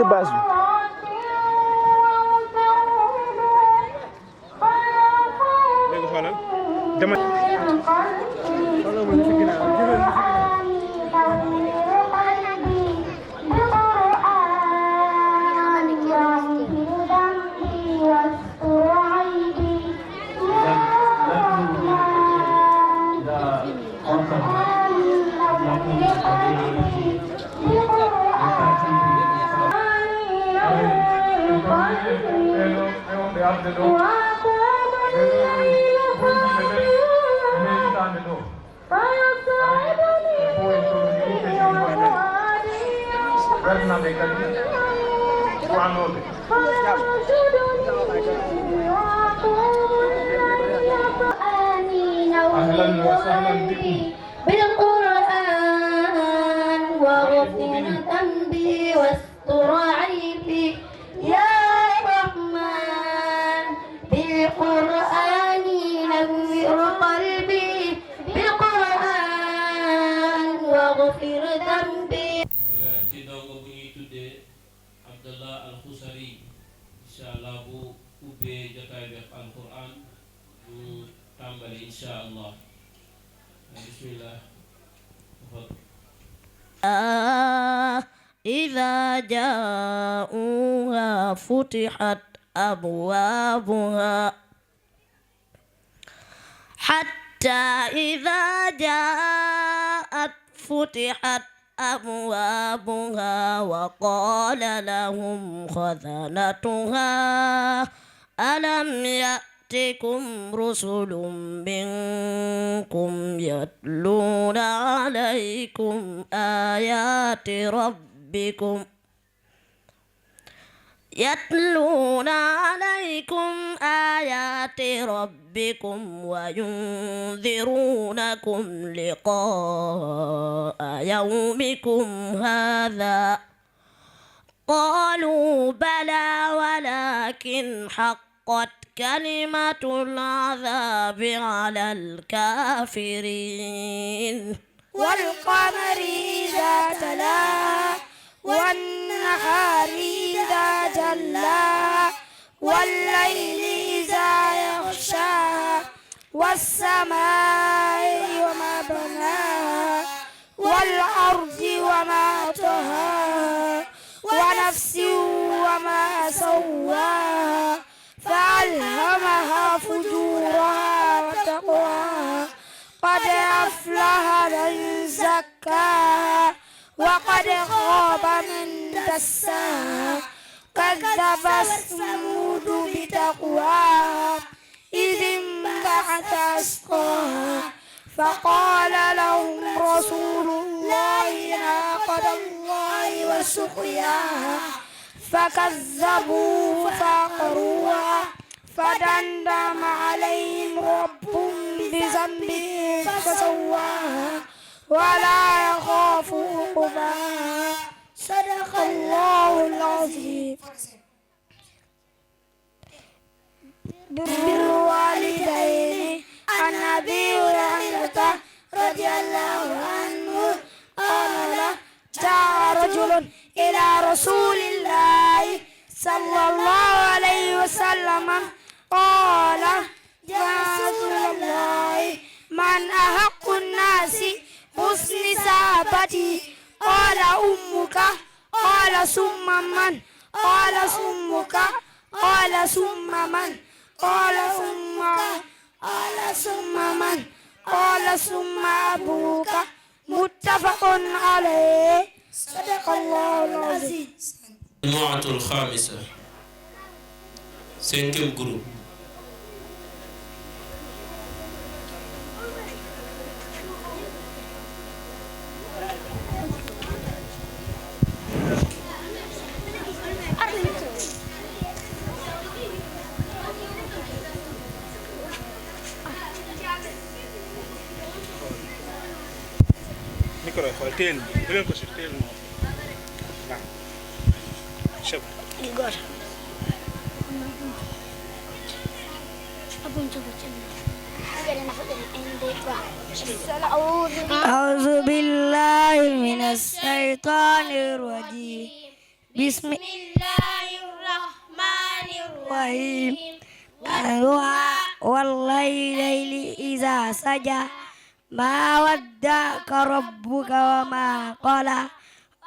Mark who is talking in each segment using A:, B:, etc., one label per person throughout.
A: yëkkati baas bi. léegi xoolal dama.
B: أهلا وسهلا بكم بالقرآن واغفر ذنبي واستر عيبي يا رحمن بالقرآن نور قلبي بالقرآن واغفر ذنبي.
C: ci ndongo bu ñuy tuddee Abdallah Al-Khusari incha allah bu ubbee jotaay bi ak alquran bu tàmbali incha allah bismillah.
B: إذا جاءوها فتحت أبوابها حتى إذا جاءت فتحت أبوابها وقال لهم خزنتها ألم يأتكم رسل منكم يتلون عليكم آيات ربكم وينذرونكم لقاء يومكم هذا قالوا بلى ولكن حقت كلمة العذاب على الكافرين.
D: والقمر إذا تلاها والنهار إذا جلاها والليل إذا يغشاها والسماء وما بناها والأرض وما طهاها ونفس وما سواها فألهمها فجورها وتقواها قد أفلح من زكاها وقد خاب من دساها كذب ثمود بتقواها إذ انبعث أشقاها فقال لهم رسول الله ناقة الله وسقياها فكذبوه فعقروها فدمدم عليهم ربهم بذنبهم فسواها ولا يخاف عقباها. صدق الله العظيم. بالوالدين عن أبي هريرة رضي الله عنه قال جاء رجل إلى رسول الله صلى الله عليه وسلم قال يا رسول الله من أحق الناس حسن صحابتي قال أمك قال ثم من قال ثمك قال ثم من قال ثم قال ثم من قال ثم أبوك متفق عليه. صدق الله العظيم.
C: المجموعة الخامسة 5e groupe.
A: micro yi xool téel bu leen ko si téel moom waaw chef
D: أعوذ بالله من الشيطان الرجيم بسم الله الرحمن الرحيم والليل إذا سجى ما ودعك ربك وما قلى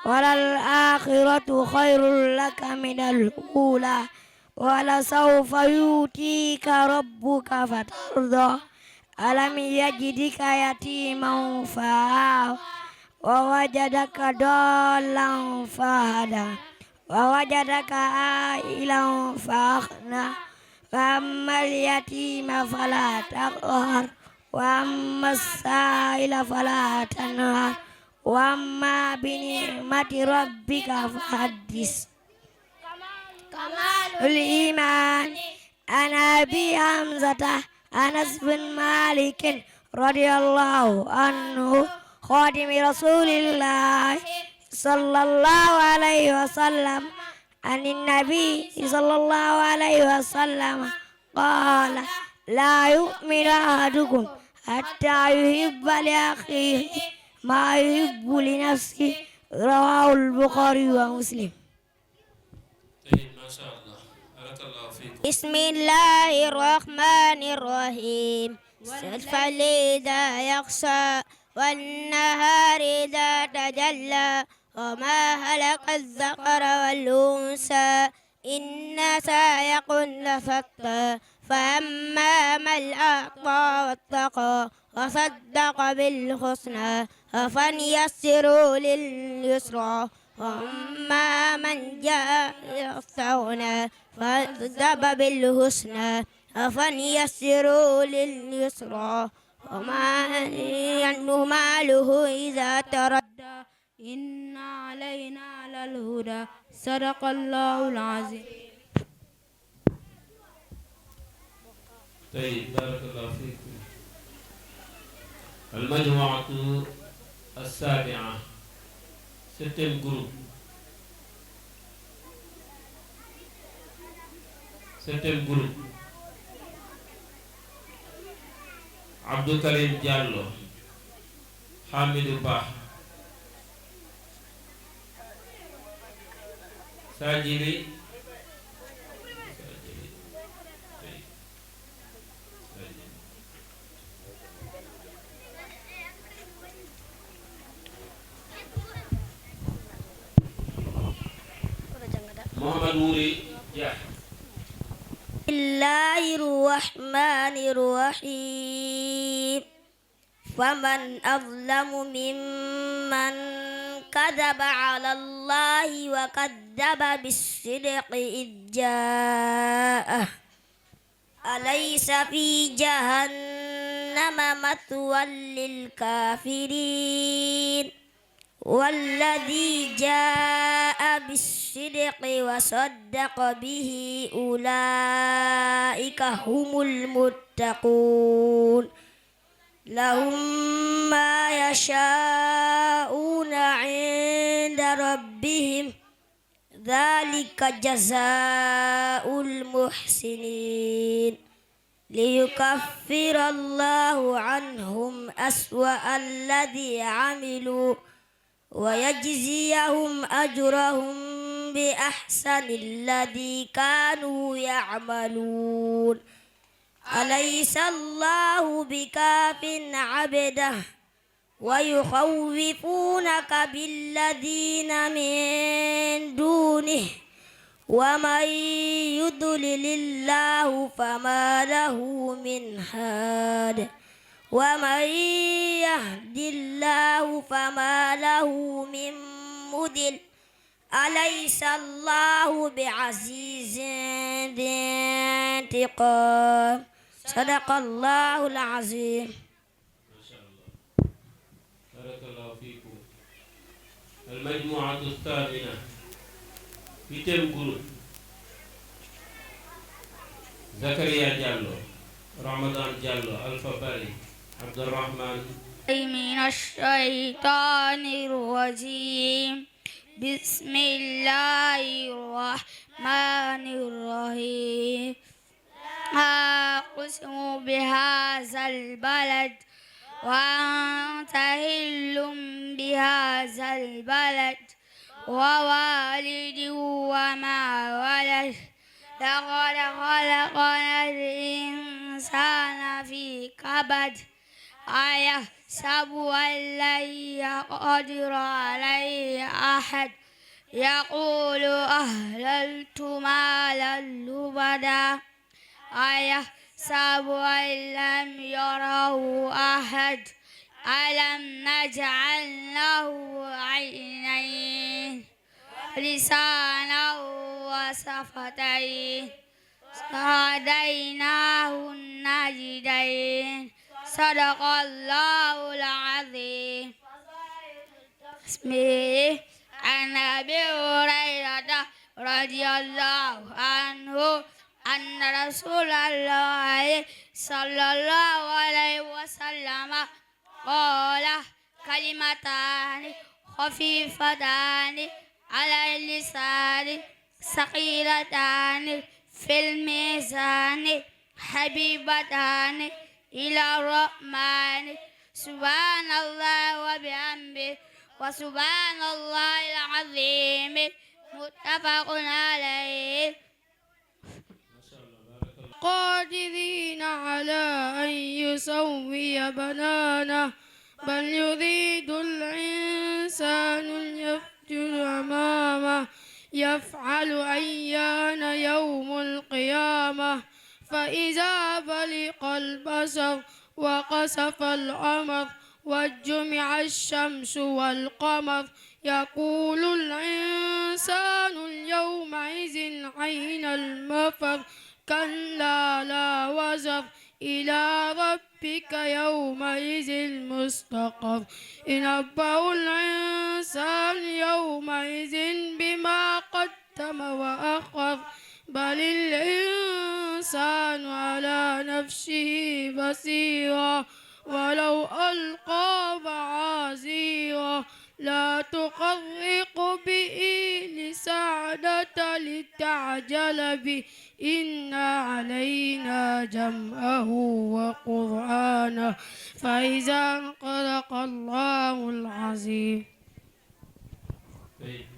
D: وللآخرة خير لك من الأولى ولسوف يؤتيك ربك فترضى ألم يجدك يتيما فآوى ووجدك ضالا فهدى ووجدك عائلا فأغنى فأما اليتيم فلا تقهر وأما السائل فلا تنهر وأما بنعمة ربك فحدث. كمال الإيمان عن أبي حمزة أنس بن مالك رضي الله عنه خادم رسول الله صلى الله عليه وسلم عن النبي صلى الله عليه وسلم قال لا يؤمن أحدكم حتى يحب لأخيه ما يحب لنفسه رواه البخاري ومسلم.
C: ما شاء الله بارك الله فيكم.
B: بسم الله الرحمن الرحيم والفجر إذا يغشى والنهار إذا تجلى وما خلق الذكر والأنثى إن سعيكم لشتى فأما من أعطى واتقى وصدق بالحسنى فسنيسره لليسرى وأما من جاء يستغنى فكذب بالحسنى فسنيسره لليسرى وما ينه ماله إذا تردى إن علينا للهدى صدق الله العظيم.
C: طيب بارك الله فيكم. المجموعة السابعة septième groupe. Septième groupe. Abdou Karim Diallo, Hamidou Ba, Sajili Muhammad Nuri Jah.
B: بسم الله الرحمن الرحيم فمن أظلم ممن كذب على الله وكذب بالصدق إذ جاءه أليس في جهنم مثوى للكافرين والذي جاء بالصدق وصدق به أولئك هم المتقون لهم ما يشاءون عند ربهم ذلك جزاء المحسنين ليكفر الله عنهم أسوأ الذي عملوا ويجزيهم أجرهم بأحسن الذي كانوا يعملون أليس الله بكاف عبده ويخوفونك بالذين من دونه ومن يضلل الله فما له من هاد ومن يهد الله فما له من مضل أليس الله بعزيز ذي انتقام صدق الله العظيم.
C: ما شاء الله بارك الله فيكم. المجموعة الثامنة huitième groupe. Zakaria Diallo, Ramadan Diallo, Alpha Bari, عبد الرحمن.
D: من الشيطان الرجيم بسم الله الرحمن الرحيم أقسم بهذا البلد وأنت حل بهذا البلد ووالد وما ولد لقد خلقنا الإنسان في كبد أيحسب أن لن يقدر عليه أحد يقول أهللت مالا لبدا أيحسب أن لم يره أحد ألم نجعل له عينين لسانا وشفتين وهديناه النجدين صدق الله العظيم. اسمه عن أبي هريرة رضي الله عنه أن رسول الله صلى الله عليه وسلم قال كلمتان خفيفتان على اللسان ثقيلتان في الميزان حبيبتان إلى الرحمن سبحان الله وبحمده وسبحان الله العظيم متفق عليه.
E: قادرين على أن يسوي بنانه بل يريد الإنسان ليفجر أمامه يفعل أيان يوم القيامة فإذا برق البصر وخسف القمر وجمع الشمس والقمر يقول الإنسان يومئذ أين المفر كلا لا وزر إلى ربك يومئذ المستقر ينبأ الإنسان يومئذ بما قدم وأخر بل الإنسان على نفسه بصيرا ولو ألقى معاذيرا لا تخرق به لسانك لتعجل به إن علينا جمعه وقرآنه فإذا انقلق الله العظيم.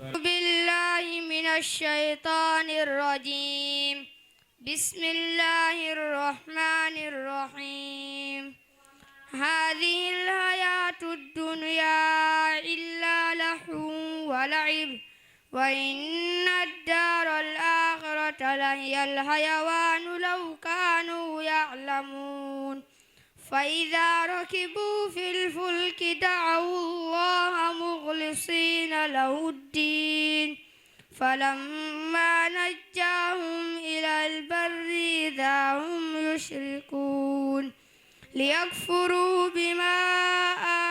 D: بالله من الشيطان الرجيم بسم الله الرحمن الرحيم هذه الحياة الدنيا إلا لهو ولعب وإن الدار الآخرة لهي الحيوان لو كانوا يعلمون فإذا ركبوا في الفلك دعوا الله مخلصين له الدين فلما نجاهم إلى البر إذا هم يشركون ليكفروا بما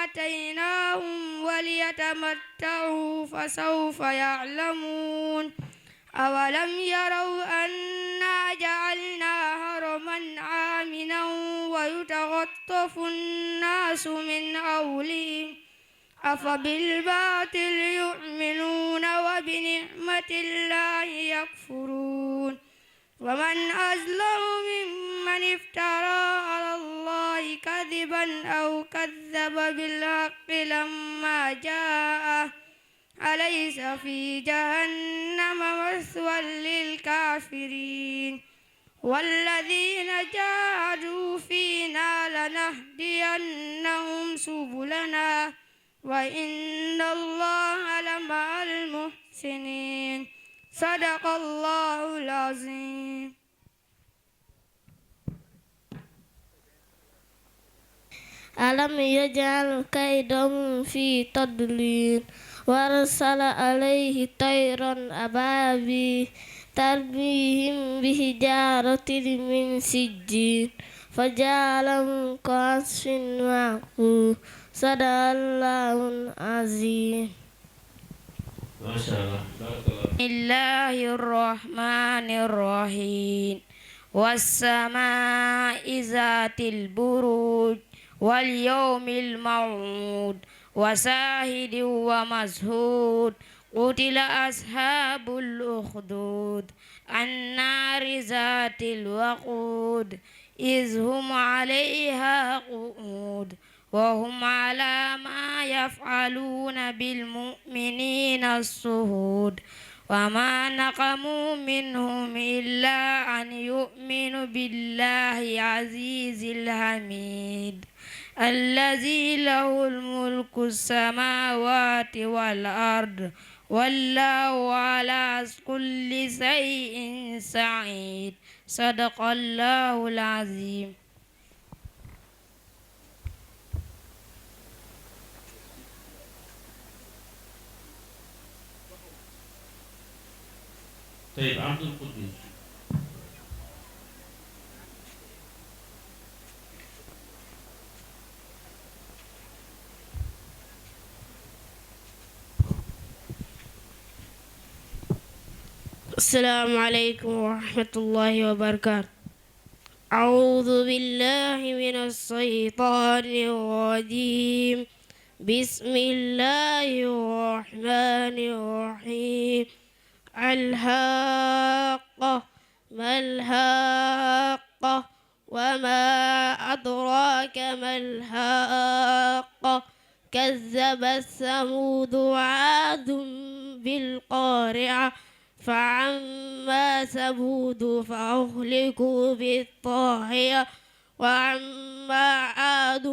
D: آتيناهم وليتمتعوا فسوف يعلمون أولم يروا أنا جعلنا حرما آمنا ويتخطف الناس من حولهم أفبالباطل يؤمنون وبنعمة الله يكفرون ومن أظلم ممن افترى على الله كذبا أو كذب بالحق لما جاءه أليس في جهنم مثوى للكافرين والذين جاهدوا فينا لنهدينهم سبلنا وإن الله لمع المحسنين صدق الله العظيم.
B: ألم يجعل كيدهم في تضليل وأرسل عليه طيرا أبابيل ترميهم بحجارة من سجيل فجعلهم كعصف مأكول صدق الله العظيم.
C: ما شاء الله بارك الله.
D: بسم الله الرحمن الرحيم والسماء ذات البروج واليوم الموعود وشاهد ومشهود قتل أصحاب الأخدود النار ذات الوقود إذ هم عليها قعود وهم على ما يفعلون بالمؤمنين الشهود وما نقموا منهم إلا أن يؤمنوا بالله عزيز الحميد الذي له الملك السماوات والأرض والله على كل شيء سعيد صدق الله العظيم.
C: طيب عبد القدوس.
B: السلام عليكم ورحمة الله وبركاته. أعوذ بالله من الشيطان الرجيم. بسم الله الرحمن الرحيم. الحاقة ما الحاقة وما أدراك ما الحاقة كذبت ثمود وعاد بالقارعة فعما ثمود فأهلكوا بالطاغية وعما عاد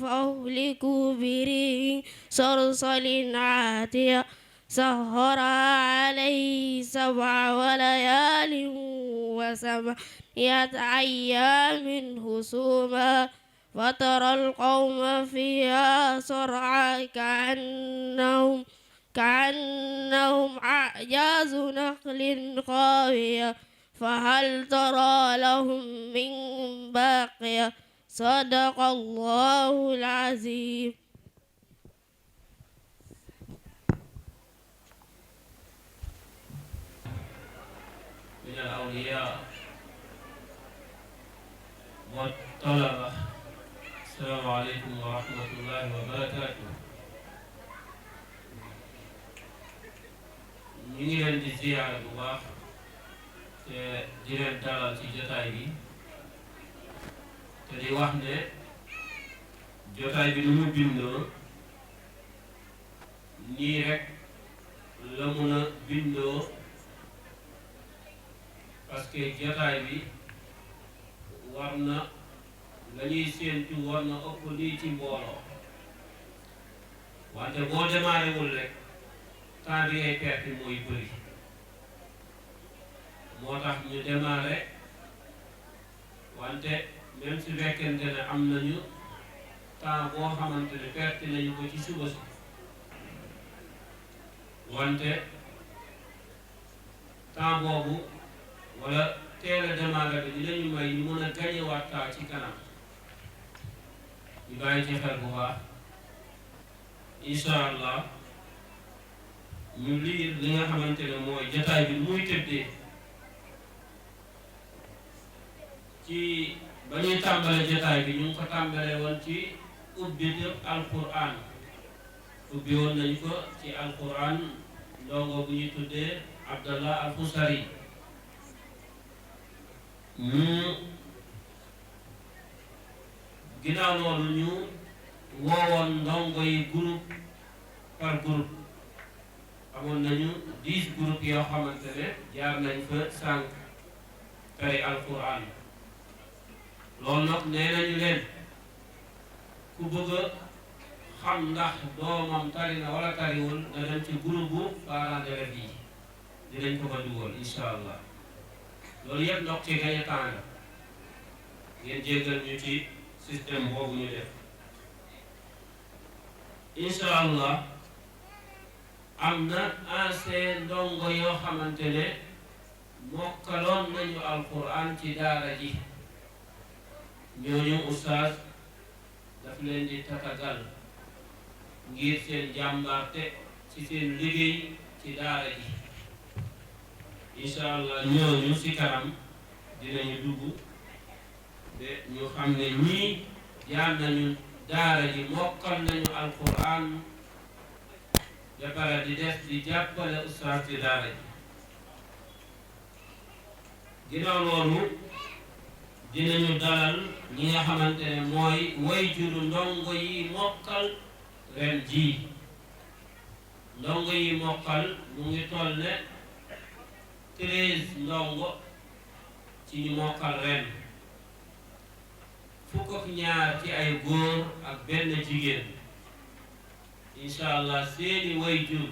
B: فأهلكوا بريح صرصر عاتية سهرها عليه 7 ليال و8 أيام حسوما فترى القوم فيها صرعى كأنهم أعجاز نخل خاوية فهل ترى لهم من باقية صدق الله العظيم.
C: من الأولياء والطلبة. السلام عليكم ورحمة الله وبركاته. ñu ngi leen di ziyaare bu baax te di leen dalal ci jotaay bi te di wax ne jotaay bi nu mu bindoo nii rek la mun a bindoo parce que jotaay bi war na la ñuy séentu war na ëpp lii ci mbooloo wante boo démarré wul rek temps bi ngay perte mooy bëri moo tax ñu démarré wante même su fekkente ne am nañu temps boo xamante ne perte nañu ko ci suba si wante temps boobu wala teel a démarré bi dinañu may ñu mën a gañewaat temps ci kanam ñu bàyyi ci xel bu baax incha allah ñu liir li nga xamante ne mooy jotaay bi muy tëddee ci ba ñuy tàmbale jotaay bi ñu ngi ko tàmbale woon ci ubbite alquran ubbi woon nañu ko ci alquran ndongo bu ñuy tuddee Abdallah al-Khusari ñu ginnaaw loolu ñu woowoon ndongo yi groupe par groupe amoon nañu 10 groupes yoo xamante ne jaar nañ fa sànq tari alquran loolu nag nee nañu leen ku bëgg a xam ndax doomam tari na wala tariwul na dem ci groupe bu parents d'élèves yi dinañ ko fa dugal incha allah loolu yëpp ndox ci gañ a temps la ngeen jéggal ñu ci système boobu ñu def incha allah am na ancien ndongo yoo xamante ne mokkaloon nañu alquran ci daara ji ñooñu oustaz daf leen di tatagal ngir seen jàmbaarte ci seen liggéey ci daara ji incha allah ñooñu ci kanam dinañu dugg de ñu xam ne ñii jaar nañu daara ji mokkal nañu alquran ba pare di def di jàppale ustaas ci daara ji ginnaaw loolu dinañu dalal ñi nga xamante ne mooy wayjuru ndongo yi mokkal ren ji. ndongo yi mokkal mu ngi toll ne 13 ndongo ci ñu mokkal ren, fukk ak ñaar ci ay góor ak benn jigéen. incha allah seeni wayjur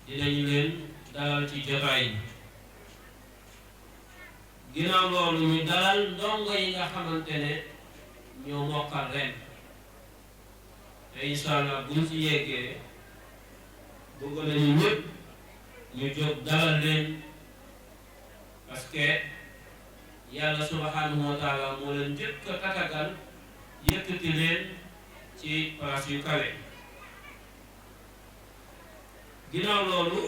C: dinañu leen dalal ci jotaay bi. ginnaaw loolu ñu dalal ndongo yi nga xamante ne ñoo mokkal ren te incha allah buñ ci yeggee bëgg nañu ñëpp ñu jóg dalal leen, parce que yàlla subhanahu wa taala moo leen njëkk a tatagal yëkkati leen ci place yu kawe. ginnaaw loolu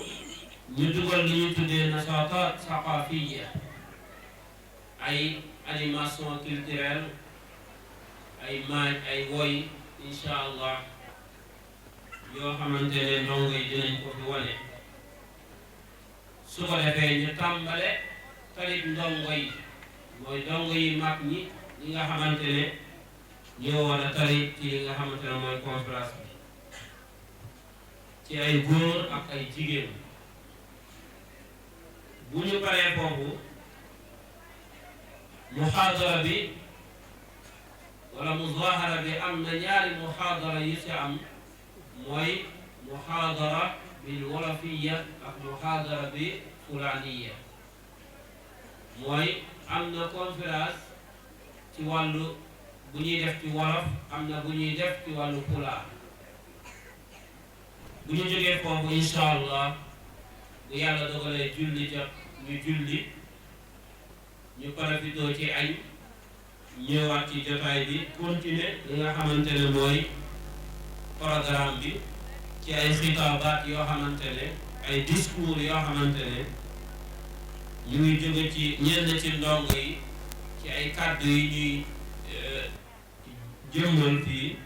C: ñu dugal li ñu tuddee nashaataat saqaafiya, ay animation culturelle, ay maaj, ay woy incha allah yoo xamante ne ndongo yi dinañ ko fi wane. su ko defee ñu tàmbale talib ndongo yi, mooy ndongo yi mag ñi nga xamante ne ñoo war a tari ci li nga xamante ne mooy conférence bi, ci ay góor ak ay jigéen. bu ñu paree foofu muhaadara bi wala muzahara bi am na ñaari muhaadara yu ci am, mooy muhaadara bil wolofiya ak muhaadara bi fulaniya. mooy am na conférence ci wàllu bu ñuy def ci wolof, am na bu ñuy def ci wàllu pulaar. bu ñu jógee foofu incha allah bu yàlla dogalee julli jot ñu julli, ñu parafitoo ci añ, ñëwaat ci jotaay bi continuer li nga xamante ne mooy programme bi ci ay xitaabaat yoo xamante ne ay discours yoo xamante ne ñu ngi jóge ci ñenn ci ndongo yi ci ay kàddu yi ñuy jëmmal fii.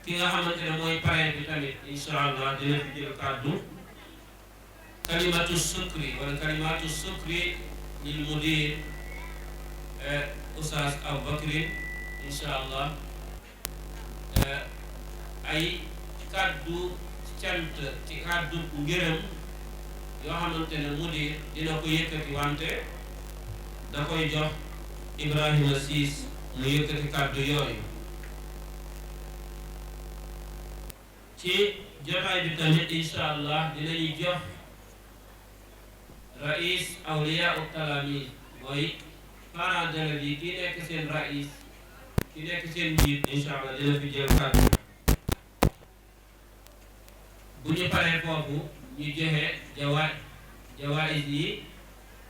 C: ki nga xamante ne mooy parrain bi tamit incha allah dina fi jël kàddu kalimatu sukri wala kalimatu sukri lil mudir Oustaz Aboubacry incha allah ay kàddu cant ci kàddu ngërëm yoo xamante ne mudir dina ko yëkkati, wante da koy jox Ibrahima Siis mu yëkkati kàddu yooyu. ci jotaay bi tamit incha allah dinañu jox rais awliya u talamis, mooy parents d'élèves yi kii nekk seen rais, ki nekk seen njiit incha allah dina fi jël kàddu. bu ñu paree foofu ñu joxe jawaïs yi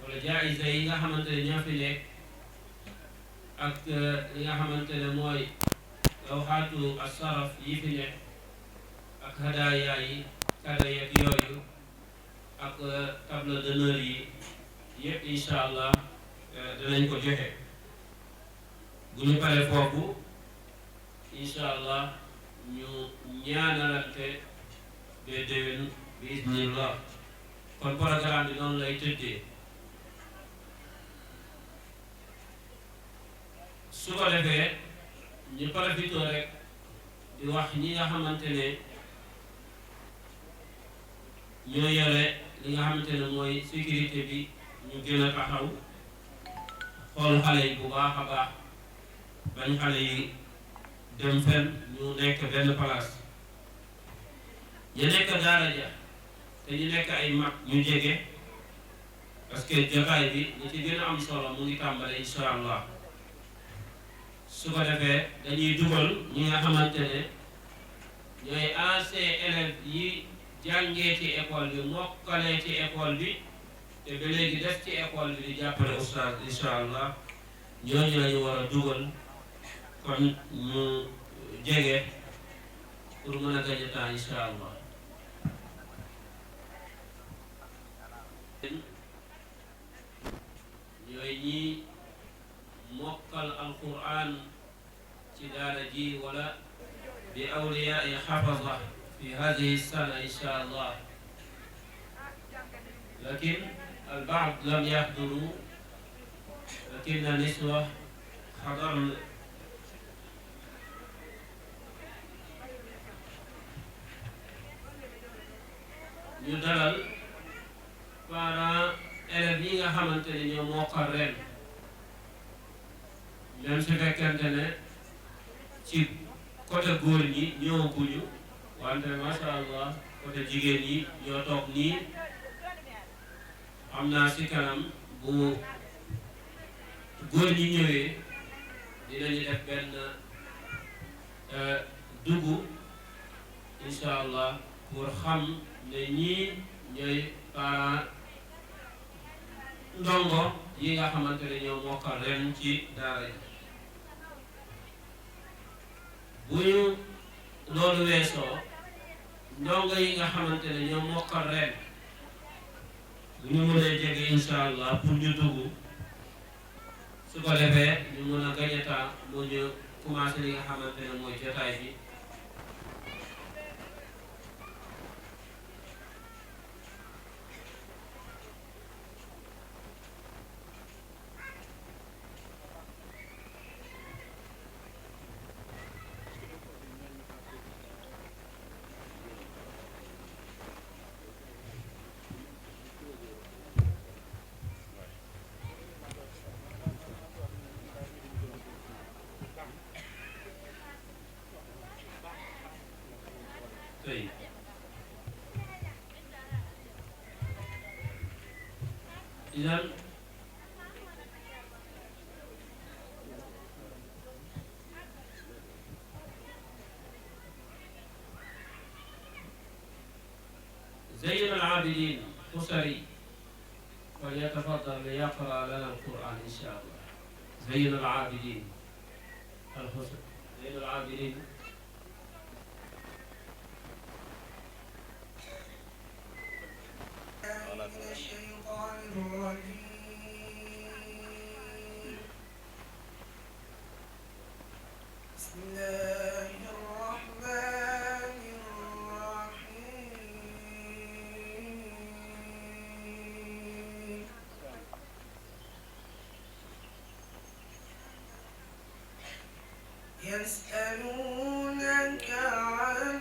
C: wala jaïsa yi nga xamante ne ñoo fi nekk, ak li nga xamante ne mooy lawxaatu asaraf yi fi nekk, ak hadaaya yi kado yeeg yooyu, ak table d'honneur yi yëpp incha allah dinañ ko joxe. bu ñu paree foofu incha allah ñu ñaanalante ba déwén bi isnillah. kon programme bi noonu lay tëddee. su ko defee ñu profité rek di wax ñi nga xamante ne ñoo yore li nga xamante ne mooy sécurité bi, ñu gën a taxaw xool xale yi bu baax a baax, bañ xale yi dem fenn, ñu nekk benn place. ñu nekk daara ja te ñu nekk ay mag ñu jege, parce que jotaay bi li ci gën a am solo mu ngi tàmbale incha allah. su ko defee dañuy dugal ñi nga xamante ne ñooy anciens élèves yi jàngee ci école bi, mokkalee ci école bi te ba léegi def ci école bi di jàppale oustaz incha allah. ñooñu lañu war a dugal, kon ñu jege pour mën a gañ temps incha allah. ñooy ñi mokkal alquran ci daara ji wala bi awliyaa xafaza fi hadihi sana insha allah. lakin albaad lam yahduru لكن النسوة حضرن ñu dalal parents élèves yi nga xamante ne ñoo mokkal ren même su fekkente ne ci côté góor ñi ñëwaguñu wante macha allah côté jigéen ñi ñoo toog nii am naa si kanam bu góor ñi ñëwee dinañu def benn dugg incha allah pour xam ne ñii ñooy parents ndongo yi nga xamante ne ñoo mokkal ren ci daara ji bu ñu loolu weesoo ndongo yi nga xamante ne ñoo mokkal ren bu ñu mënee jege incha allah pour ñu dugg su ko defee ñu mën a gañe temps mu ñu commencé li nga xamante ne mooy jotaay bi طيب إذن زين العابدين حسري فليتفضل ليقرأ لنا القرآن إن شاء الله. زين العابدين الحسري زين العابدين
F: من الشيطان الرجيم. بسم الله الرحمن الرحيم. يسألونك عن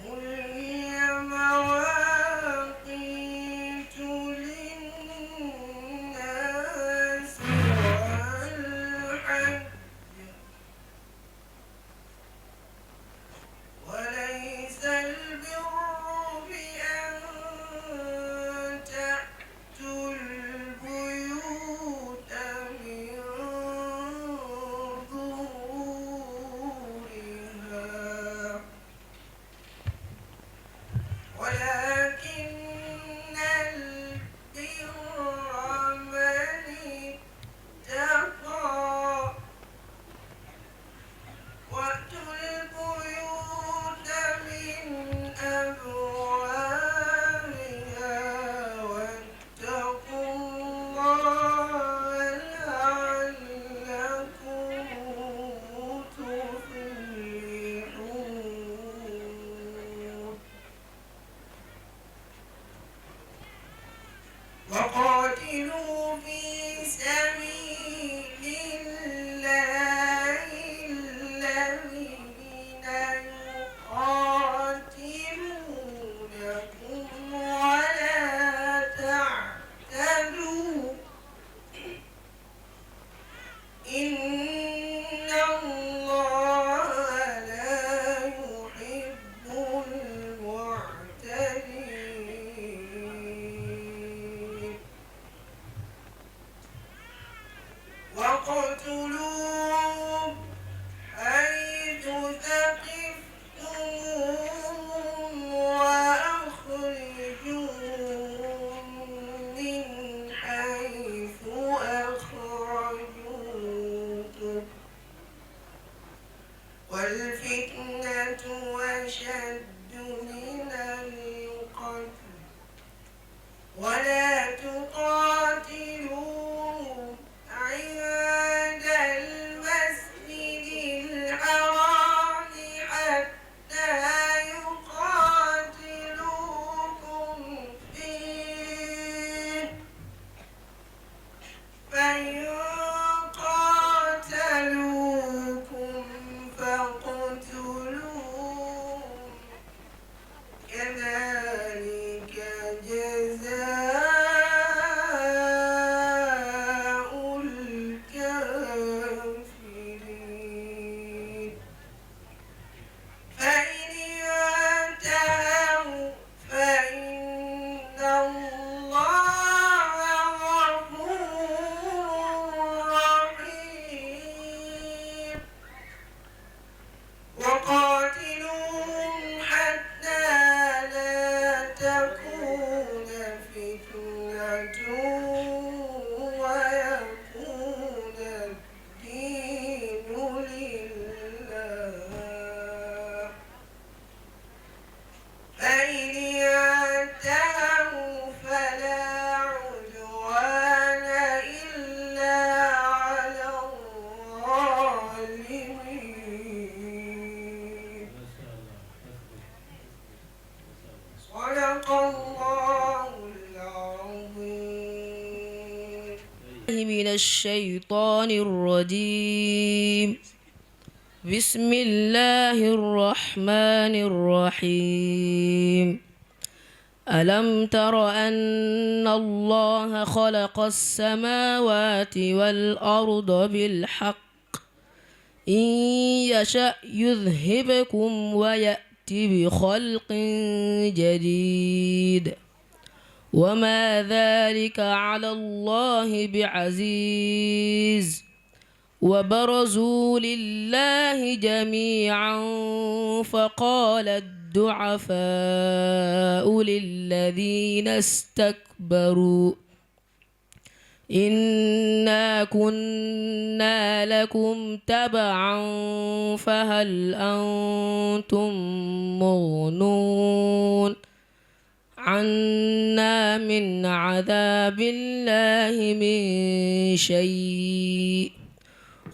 F: قل هي مواقيت للناس والحج وليس البر بأن تأتوا البيوت من ظهورها ولكن البر من اتقى وأتوا البيوت من أبوابها واتقوا الله لعلكم تفلحون وقاتلوا في سبيل الله الذين يقاتلونكم ولا تعتدوا إن الله لا يحب المعتدين واقتلوهم حيث ثقفتموهم وأخرجوهم من حيث أخرجوكم والفتنة أشد من القتل ولا تقاتلوهم عند المسجد الحرام حتى يقاتلوكم فتنة ويكون الدين لله فإن انتهوا فلا عدوان إلا على الظالمين صدق الله العظيم
B: من الشيطان الرجيم بسم الله الرحمن الرحيم ألم تر أن الله خلق السماوات والأرض بالحق إن يشأ يذهبكم ويأت بخلق جديد وما ذلك على الله بعزيز وبرزوا لله جميعا فقال الضعفاء للذين استكبروا إنا كنا لكم تبعا فهل أنتم مغنون عنا من عذاب الله من شيء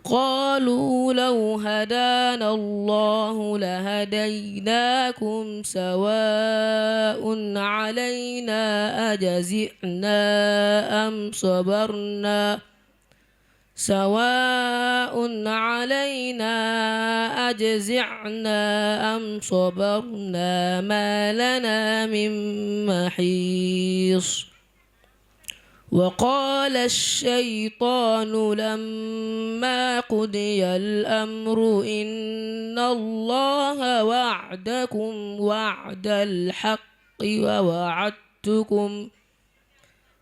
B: قالوا لو هدانا الله لهديناكم سواء علينا أجزعنا أم صبرنا ما لنا من محيص وقال الشيطان لما قضي الأمر إن الله وعدكم وعد الحق ووعدتكم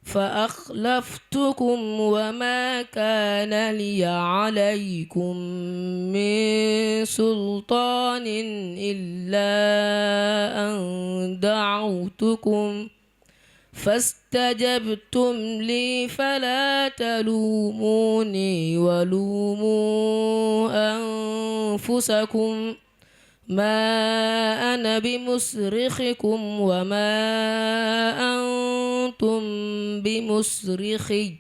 B: فأخلفتكم وما كان لي عليكم من سلطان إلا أن دعوتكم فاستجبتم لي فلا تلوموني ولوموا أنفسكم ما أنا بمصرخكم وما أنتم بمصرخي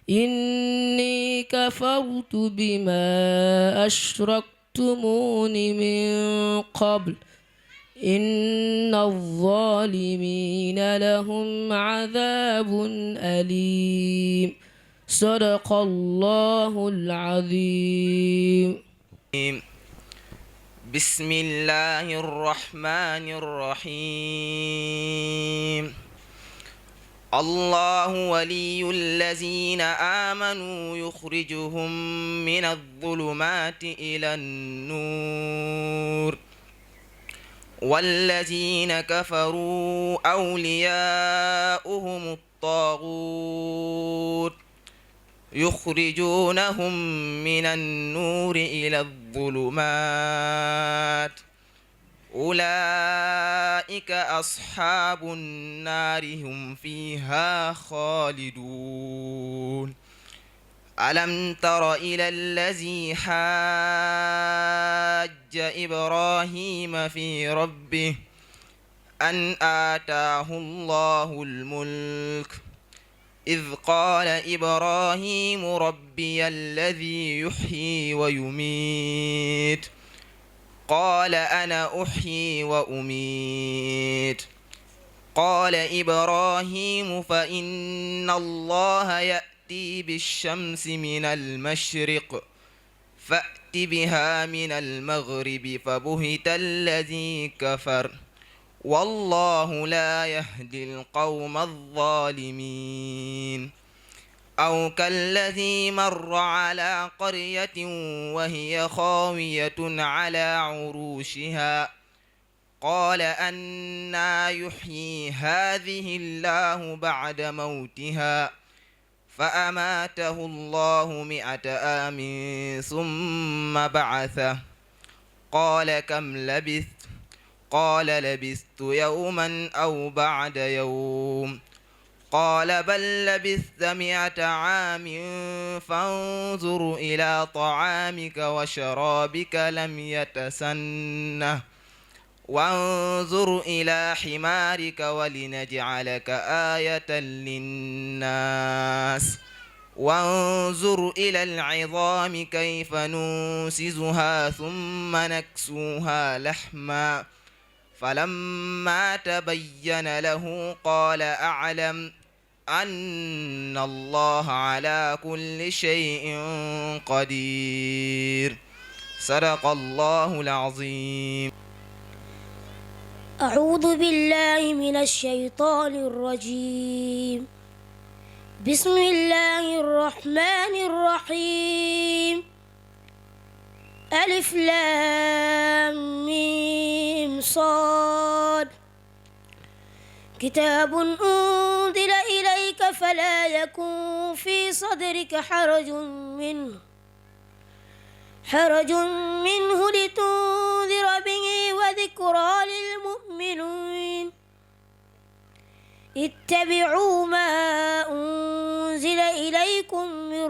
B: إني كفرت بما أشركتمون من قبل إن الظالمين لهم عذاب أليم صدق الله العظيم.
G: بسم الله الرحمن الرحيم. الله ولي الذين آمنوا يخرجهم من الظلمات إلى النور والذين كفروا أولياؤهم الطاغوت يخرجونهم من النور إلى الظلمات أولئك أصحاب النار هم فيها خالدون. ألم تر إلى الذي حاج إبراهيم في ربه أن آتاه الله الملك إذ قال إبراهيم ربي الذي يحيي ويميت قال أنا أحيي وأميت قال إبراهيم فإن الله يأتي بالشمس من المشرق فأت بها من المغرب فبهت الذي كفر والله لا يهدي القوم الظالمين. أو كالذي مر على قرية وهي خاوية على عروشها قال أنى يحيي هذه الله بعد موتها فأماته الله 100 عام ثم بعثه قال كم لبثت قال لبثت يوما أو بعد يوم قال بل لبثت 100 عام فانظر إلى طعامك وشرابك لم يتسنه وانظر إلى حمارك ولنجعلك آية للناس وانظر إلى العظام كيف ننشزها ثم نكسوها لحما فلما تبين له قال أعلم أن الله على كل شيء قدير. صدق الله العظيم.
H: أعوذ بالله من الشيطان الرجيم. بسم الله الرحمن الرحيم. ألف لام ميم صاد. كتاب أنزل إليك فلا يكن في صدرك حرج منه لتنذر به وذكرى للمؤمنين. اتبعوا ما أنزل إليكم من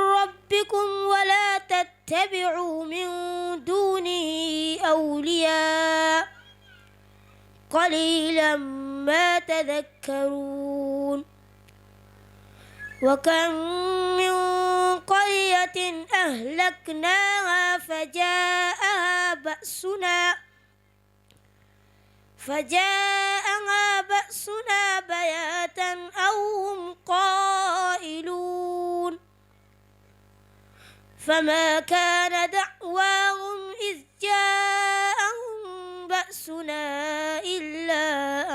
H: ربكم ولا تتبعوا من دونه أولياء قليلا ما تذكرون. وكم من قرية أهلكناها فجاءها بأسنا بياتا أو هم قائلون. فما كان دعواهم إذ جاءهم بأسنا إلا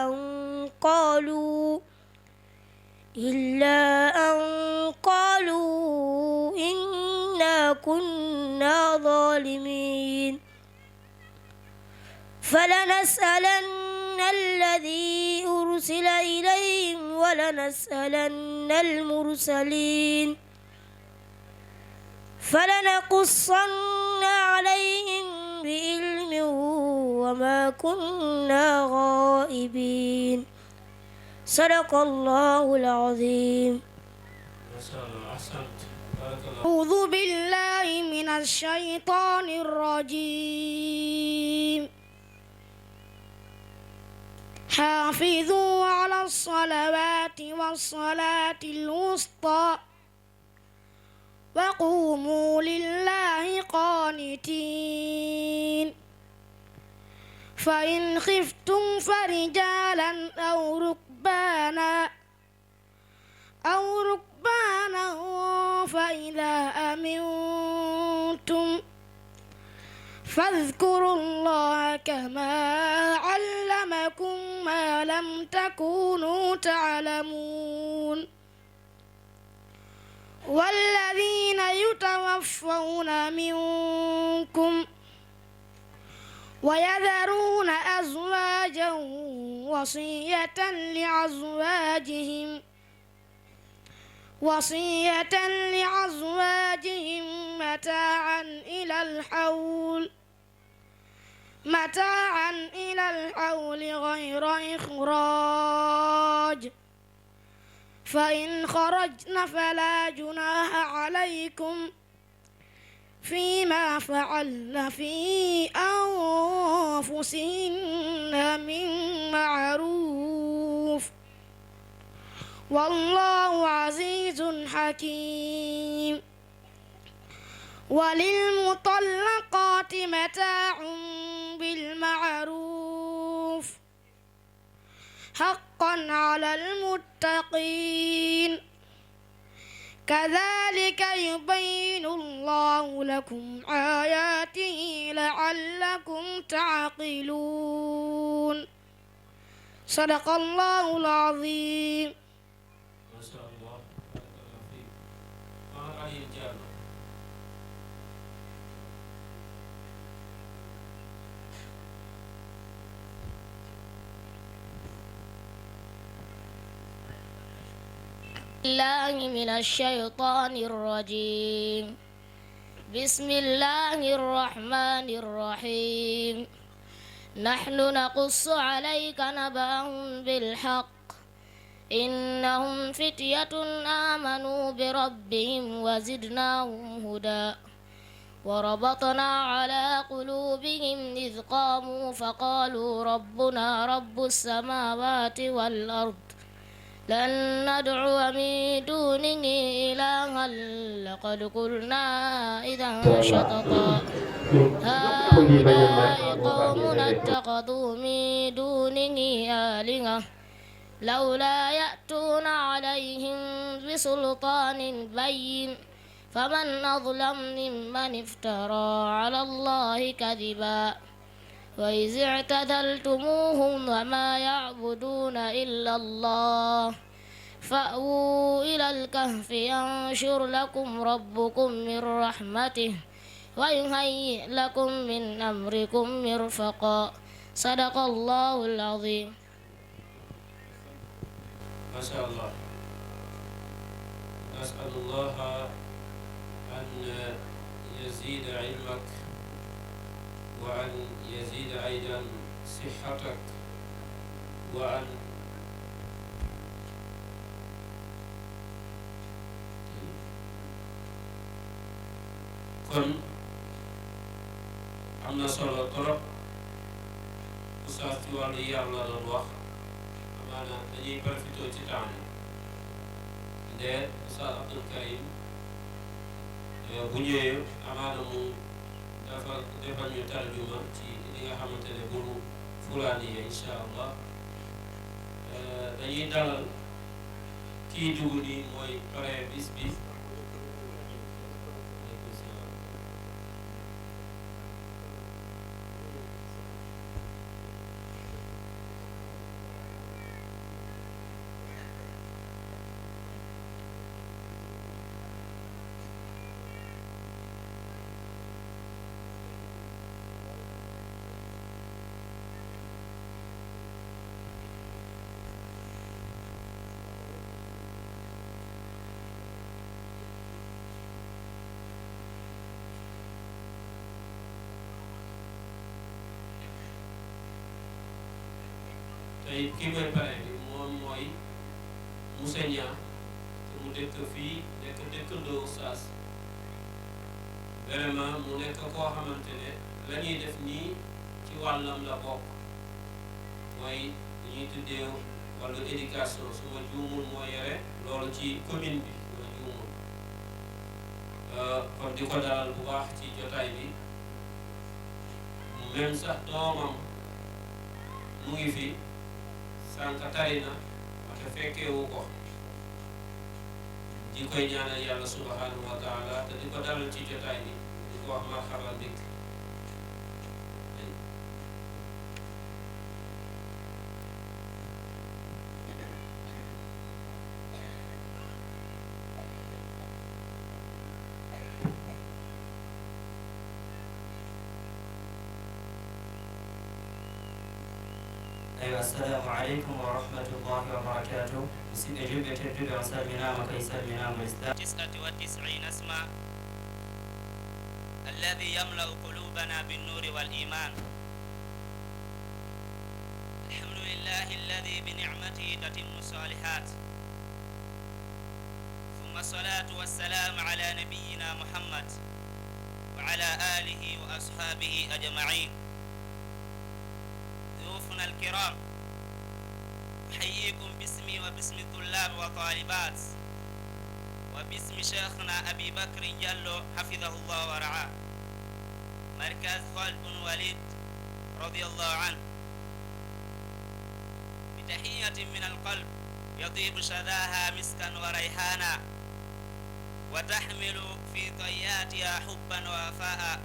H: أن قالوا إنا كنا ظالمين. فلنسألن الذي أرسل إليهم ولنسألن المرسلين فلنقصن عليهم بعلم وما كنا غائبين. صدق الله العظيم.
E: أعوذ بالله من الشيطان الرجيم. حافظوا على الصلوات والصلاة الوسطى وقوموا لله قانتين. فإن خفتم فرجالا أو ركبانا فإذا أمنتم فاذكروا الله كما علمكم ما لم تكونوا تعلمون. والذين يتوفون منكم ويذرون أزواجا وصية لأزواجهم متاعا إلى الحول غير إخراج. فإن خرجن فلا جناح عليكم فيما فعلن في أنفسهن من معروف والله عزيز حكيم. وللمطلقات متاع بالمعروف حقا على المتقين. كذلك يبين الله لكم آياته لعلكم تعقلون. صدق الله العظيم.
C: ما شاء الله. بارك الله فيك. ما رأي الجامع؟
H: الله من الشيطان الرجيم. بسم الله الرحمن الرحيم نحن نقص عليك نبأهم بالحق إنهم فتية آمنوا بربهم وزدناهم هدى وربطنا على قلوبهم إذ قاموا فقالوا ربنا رب السماوات والأرض لن ندعو من دونه إلها لقد قلنا إذا شططا هؤلاء قوم اتخذوا من دونه آلهة لولا يأتون عليهم بسلطان بين فمن أظلم ممن افترى على الله كذبا وإذ اعتزلتموهم وما يعبدون إلا الله فأووا إلى الكهف ينشر لكم ربكم من رحمته ويهيئ لكم من أمركم مرفقا صدق الله العظيم.
C: ما شاء الله. نسأل الله أن يزيد علمك وأن يزيد أيضا صحتك وأن kon am na solo trop oustaz ci wàllu yar la doon wax amaana dañuy profité ci temps bi nde oustaz Abdul Karim bu ñëwee amaana mu defal ñu tarjuma ci li nga xamante ne bu fulaani yi insha allah dañuy dalal kii dugg nii mooy pare bis bi tey kii mooy pare bi moom mooy Moussa Niang te mu dëkk fii nekk dëkkandoo Oustaz vraiment mu nekk koo xamante ne la ñuy def nii ci wàllam la bokk mooy dañuy tuddee wàllu éducation su ma juumul moo yore loolu ci commune bi su ma juumul kon di ko dalal bu baax ci jotaay bi même sax doomam mu ngi fi sànq tari na wante fekkeewu ko di koy ñaanal yàlla subhanahu wa taala te di ko dalal ci jotaay bi di ko wax marhaban bik
I: السلام عليكم ورحمة الله وبركاته. مسلم أجيب يتجد وسلمنا وكيسر منا والإسلام
J: 99 اسما الذي يملأ قلوبنا بالنور والإيمان. الحمد لله الذي بنعمته تتم الصالحات. ثم الصلاة والسلام على نبينا محمد وعلى آله وأصحابه أجمعين. ضيوفنا الكرام أحييكم باسمي وباسم الطلاب وطالبات وباسم شيخنا أبي بكر جلو حفظه الله ورعاه مركز خالد بن وليد رضي الله عنه بتحية من القلب يطيب شذاها مسكا وريحانا وتحمل في طياتها حبا ووفاء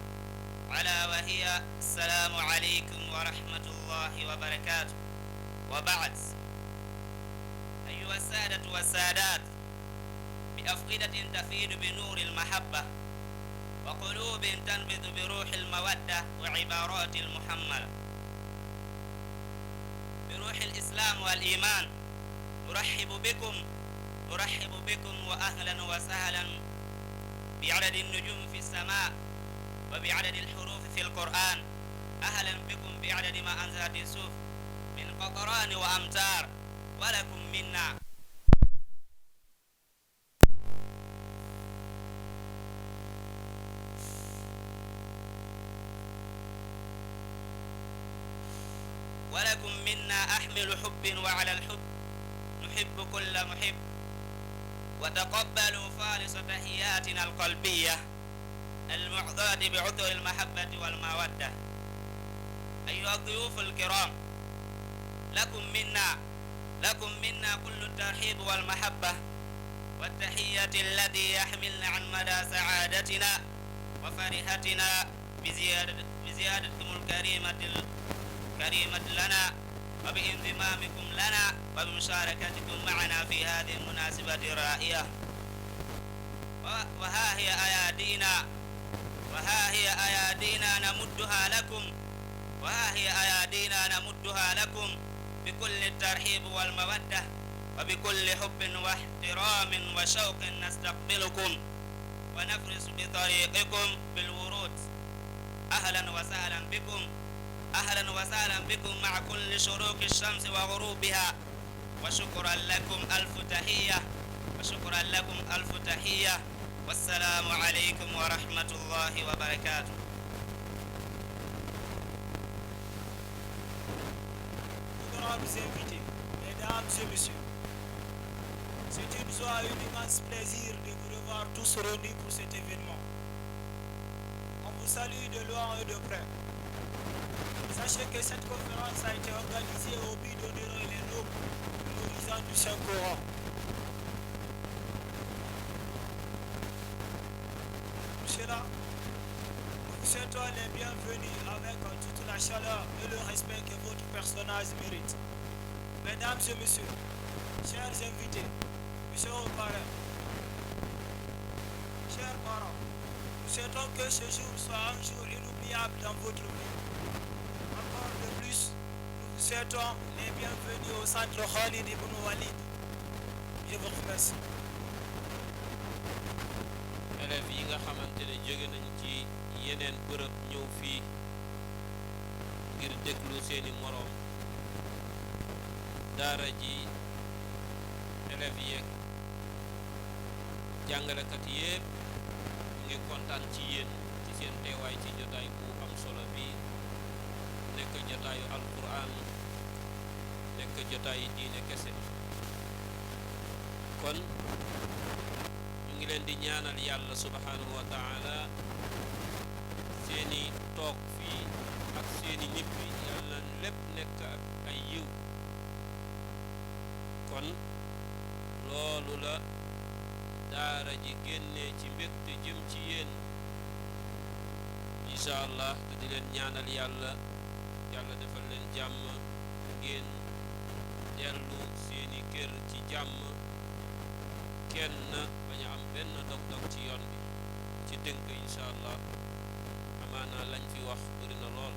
J: على وهي السلام عليكم ورحمة الله وبركاته. وبعد أيها السادة والسادات بأفئدة تفيد بنور المحبة وقلوب تنبض بروح المودة وعبارات المحملة بروح الإسلام والإيمان نرحب بكم وأهلا وسهلا بعدد النجوم في السماء وبعدد الحروف في القرآن. أهلا بكم بعدد ما أنزلت السوف من قطران وأمتار، ولكم منا أحمل حب، وعلى الحب نحب كل محب. وتقبلوا خالص تحياتنا القلبية المعضاة بعطر المحبة والمودة. أيها الضيوف الكرام، لكم منا كل الترحيب والمحبة والتحية التي يحملنا عن مدى سعادتنا وفرحتنا بزيادتكم الكريمة لنا، وبانضمامكم لنا، وبمشاركتكم معنا في هذه المناسبة الرائعة. وها هي أيادينا نمدها لكم بكل الترحيب والمودة، وبكل حب واحترام وشوق نستقبلكم ونفرس بطريقكم بالورود. أهلا وسهلا بكم مع كل شروق الشمس وغروبها، وشكرا لكم ألف تحية، والسلام عليكم ورحمة الله وبركاته.
K: Honorables invités, mesdames et messieurs, c'est une joie et un immense plaisir de vous revoir tous réunis pour cet événement. On vous salue de loin et de près. Sachez que cette conférence a été organisée au but d'honorer les nobles de l'horizon du Saint-Coran. Cela, nous vous souhaitons les bienvenus avec toute la chaleur et le respect que votre personnage mérite. Mesdames et messieurs, chers invités, monsieur le parrain, chers parents, nous souhaitons que ce jour soit un jour inoubliable dans votre vie. Encore de plus, nous vous souhaitons les bienvenus au centre Khalid Ibn Walid. Je vous remercie.
C: élèves yi nga xamante ne jóge nañ ci yeneen bërëb ñëw fii ngir déglu seeni moroom, daara ji élèves yeeg jàngalekat yépp ngi kontaan ci yéen ci seen teewaay ci jotaay bu am solo bi nekk jotaayu alquran, nekk jotaayu diine kese. kon ñu ngi leen di ñaanal yàlla subhanahu wa taala seeni toog fii ak seeni ñibbi yàlla lépp nekk ak ay yiw. kon loolu la daara ji génnee ci mbégte jëm ci yéen incha allah, te di leen ñaanal yàlla defal leen jàmm, ngeen dellu seeni kër ci jàmm, kenn bañ a am benn dog-dog ci yoon bi. ci tënk incha allah, amaana lañ fi wax bëri na lool.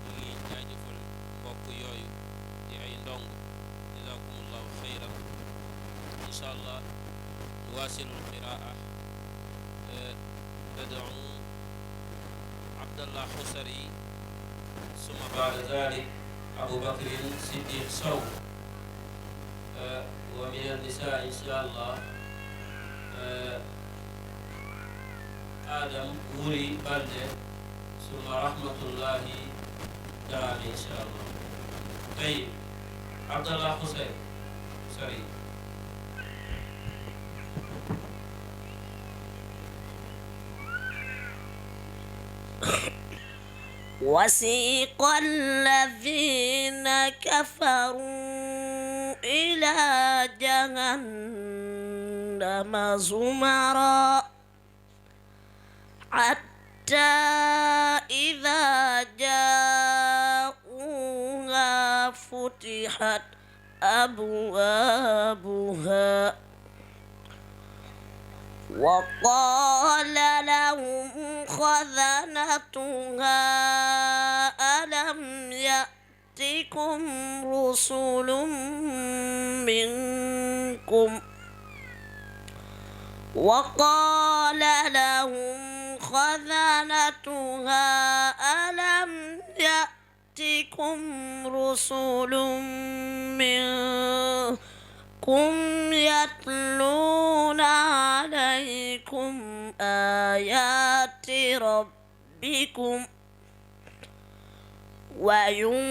C: ñu ngi jaajëfal mbokk yooyu di ay ndong, jazakumullahu xayran. incha allah nuwaasilu lqiraa. tad'u Abdallah Xusari, summa baada dalik Abu Bakrin Siddiq Sow, wa min an-nisaa incha allah Adam Wuri Balde, summa rahmatullahi taala incha allah. tey Abdallah Xusari.
L: وسيق الذين كفروا إلى جهنم زمرا حتى إذا جاءوها فتحت أبوابها وقال لهم خزنتها ألم يأتكم رسل منكم وقال لهم خزنتها ألم يأتكم رسل منكم يتلون عليكم آيات ربكم وينذرونكم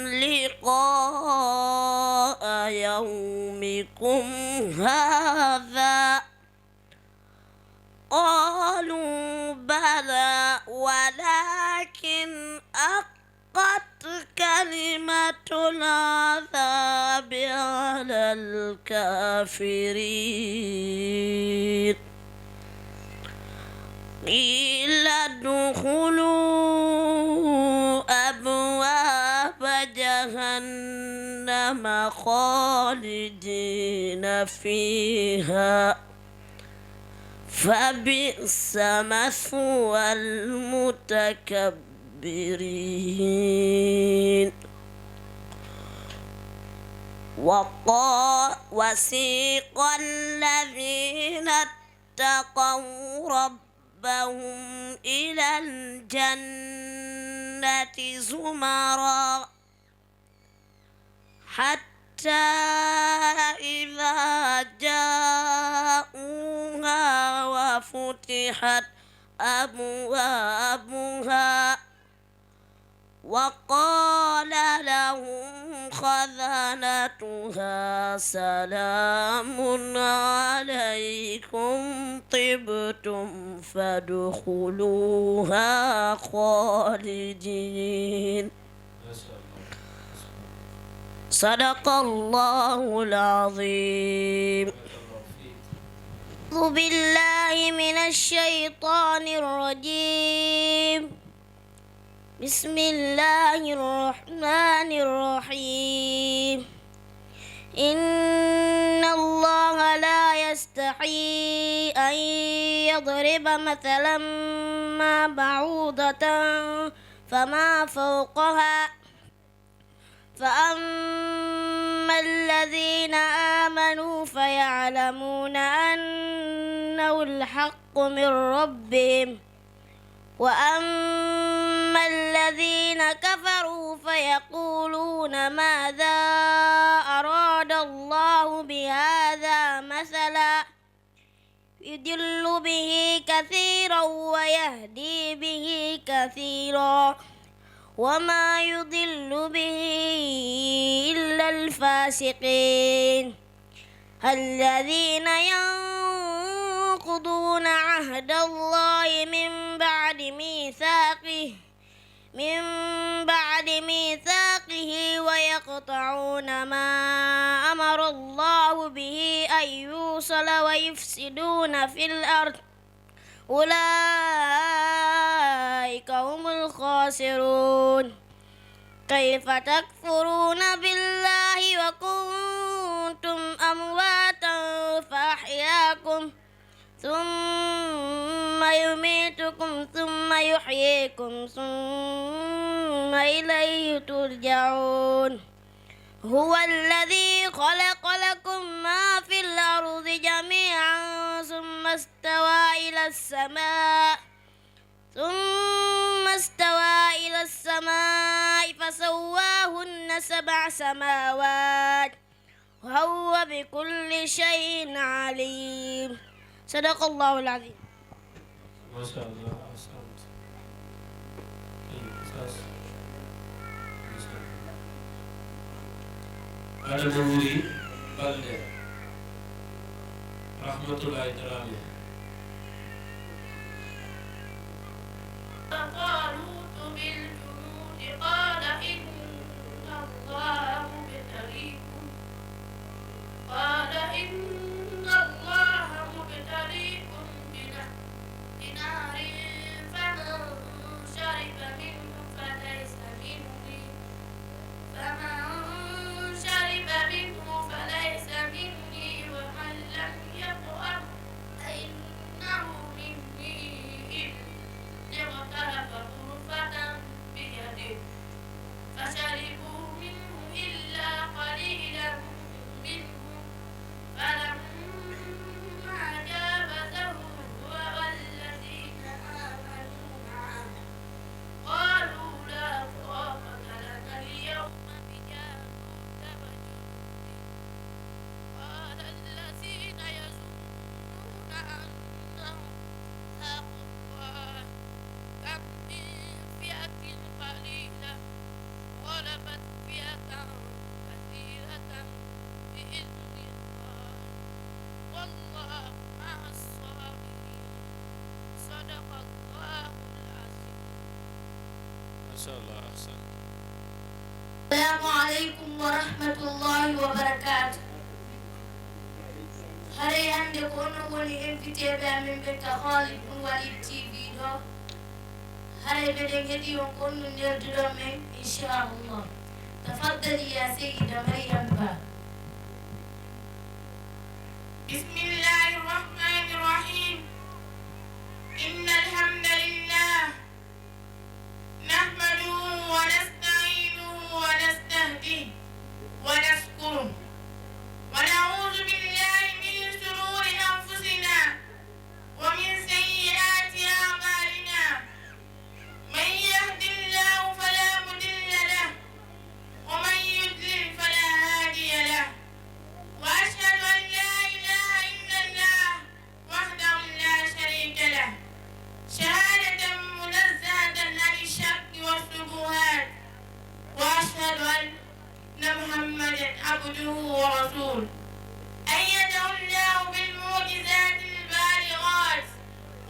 L: لقاء يومكم هذا قالوا بلى ولكن حقت كلمة العذاب على الكافرين قيل ادخلوا أبواب جهنم خالدين فيها فبئس مثوى المتكبرين وسيق الذين اتقوا ربهم إلى الجنة زمرا حتى إذا جاءوها وفتحت أبوابها وقال لهم خزنتها سلام عليكم طبتم فادخلوها خالدين صدق الله العظيم. أعوذ بالله من الشيطان الرجيم. بسم الله الرحمن الرحيم. إن الله لا يستحي أن يضرب مثلا ما بعوضة فما فوقها فأما الذين آمنوا فيعلمون أنه الحق من ربهم وأما الذين كفروا فيقولون ماذا أراد الله بهذا مثلا يضل به كثيرا ويهدي به كثيرا وما يضل به إلا الفاسقين الذين ينقضون عهد الله من بعد ميثاقه ويقطعون ما أمر الله به أن يوصل ويفسدون في الأرض أولئك هم الخاسرون. كيف تكفرون بالله وكنتم أمواتا فأحياكم ثم يميتكم ثم يحييكم ثم إليه ترجعون. هو الذي خلق لكم ما في الأرض جميعا ثم استوى إلى السماء فسواهن 7 سماوات وهو بكل شيء عليم. صدق الله العظيم.
C: ما شاء الله أحسنت. أنا بوري بلد رحمة الله تعالى.
M: طالوت بالجنود قال إن الله مبتليكم بنهر فمن شرب منه فليس مني ومن لم يطعم فإنه مني إلا اغترف غرفة بيده فشربوا منه إلا قليلا منهم
C: شاء الله أحسن.
M: السلام عليكم ورحمة الله وبركاته. هاري عندي كونو وني انفيتي بامن بك خالد بن وليد تي في دو. هاري بدن هدي وكونو نيردو من إن شاء الله. تفضلي يا سيدة مريم با. بسم الله الرحمن الرحيم. إن الحمد لله نحمده ونستعينه ونستهديه ونشكره ونعوذ بالله من شرور أنفسنا ومن سيئات أعمالنا. من يهد الله فلا مضل له ومن يضلل فلا هادي له. وأشهد أن لا إله إلا الله وحده لا شريك له شهادة منزهة عن الشك والشبهات. وأشهد أن محمدا عبده ورسوله أيده الله بالمعجزات البالغات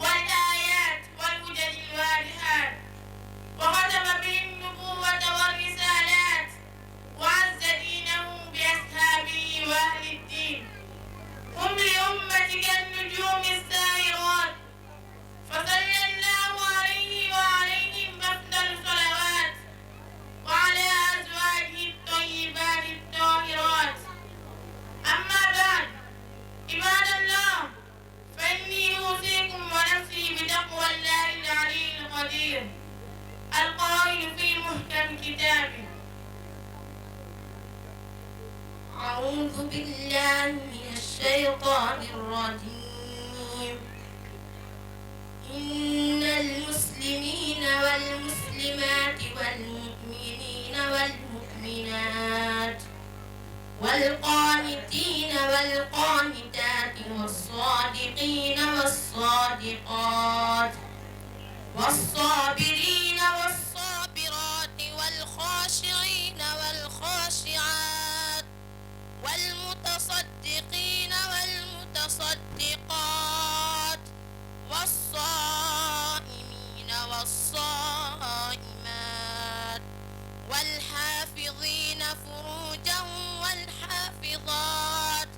M: والآيات والهدى الواضحات وختم به النبوة والرسالات وعز دينه بأصحابه وأهل الدين. هم لأمتك النجوم السائرات فصلى الله عليه وعليهم أفضل الصلوات وعلى أزواجه الطيبات الطاهرات. أما بعد عباد الله فإني أوصيكم ونفسي بتقوى الله العلي القدير القائل في محكم كتابه: أعوذ بالله من الشيطان الرجيم. إن المسلمين والمسلمات والمؤمنين والمؤمنات والقانتين والقانتات والصادقين والصادقات والصابرين والصابرات والخاشعين والخاشعات والمتصدقين والمتصدقات والصائمين والصائمات والحافظين فروجهم والحافظات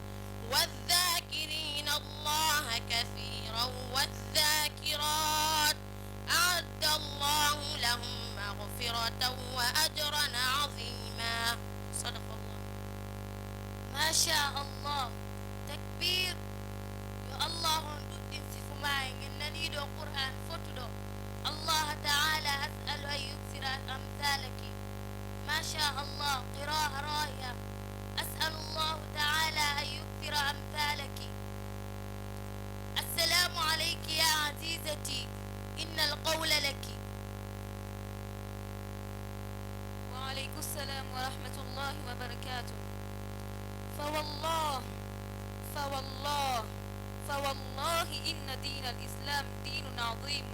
M: والذاكرين الله كثيرا والذاكرات أعد الله لهم مغفرة وأجرا عظيما. صدق الله. ما شاء الله. تكبير. يا الله انسف معي إنني دو قرآن فتدو. الله تعالى أسأل أن يكثر أمثالك. ما شاء الله. قراءة رائعة. أسأل الله تعالى أن يكثر أمثالك. السلام عليك يا عزيزتي. إن القول لك. وعليكم السلام ورحمة الله وبركاته. فوالله إن دين الإسلام دين عظيم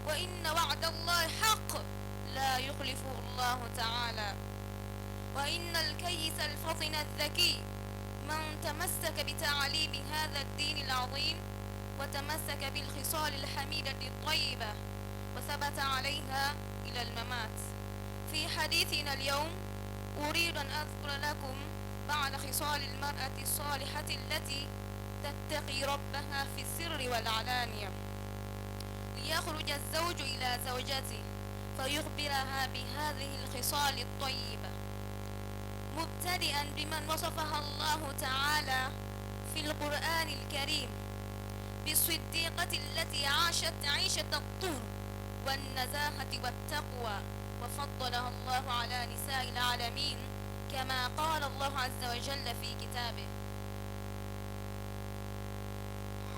M: وإن وعد الله حق لا يخلفه الله تعالى. وإن الكيس الفطن الذكي من تمسك بتعاليم هذا الدين العظيم وتمسك بالخصال الحميدة الطيبة وثبت عليها إلى الممات. في حديثنا اليوم أريد أن أذكر لكم بعض خصال المرأة الصالحة التي تتقي ربها في السر والعلانية. ليخرج الزوج إلى زوجته فيخبرها بهذه الخصال الطيبة، مبتدئا بمن وصفها الله تعالى في القرآن الكريم بالصديقة التي عاشت عيشة الطهر والنزاهة والتقوى، وفضلها الله على نساء العالمين كما قال الله عز وجل في كتابه: